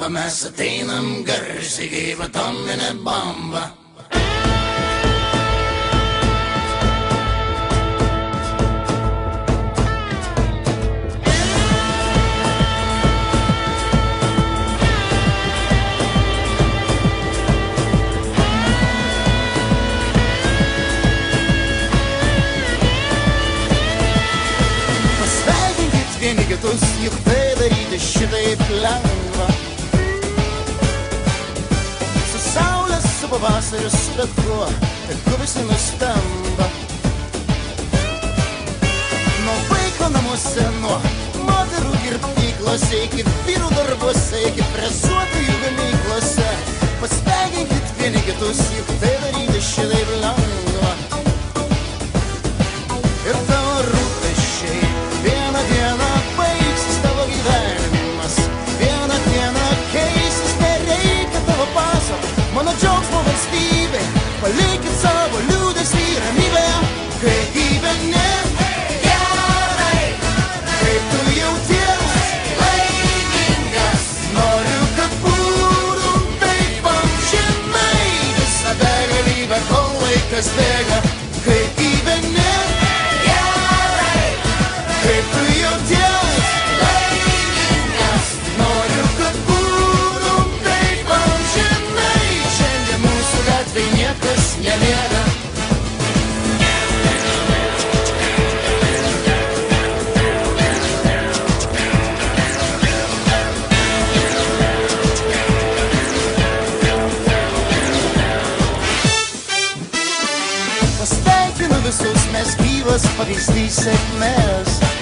skamba, mes ateinam garsiai kaip atominė bomba. Vieni kitus, juk tai daryti šitaip lengva. Su saulė, su pavasariu, su bet kuo, tegu visi nustemba. Nuo vaiko namuose, nuo moterų kirpyklose, iki vyrų darbuose, iki fresuotojų gamyklose. Pasveikinkit vieni kitus, juk tai daryti šitaip lengva. Ir tavo rūpesčiai vieną dieną baigsis, tavo gyvenimas vieną dieną keisis, nereikia tavo paso, mano džiaugsmo valstybė, palikit savo liūdesį ramybėje, kai gyveni gerai, kaip tu jauties laimingas, noriu, kad būtum taip amžinai, visą begalybę, kol laikas bėga, kai gyveni. Kaip tu jauties laimingas, noriu, kad būtum taip amžinai, šiandien mūsų gatvėj niekas nemiega. Pasveikinu visus, mes gyvas pavyzdys sėkmės.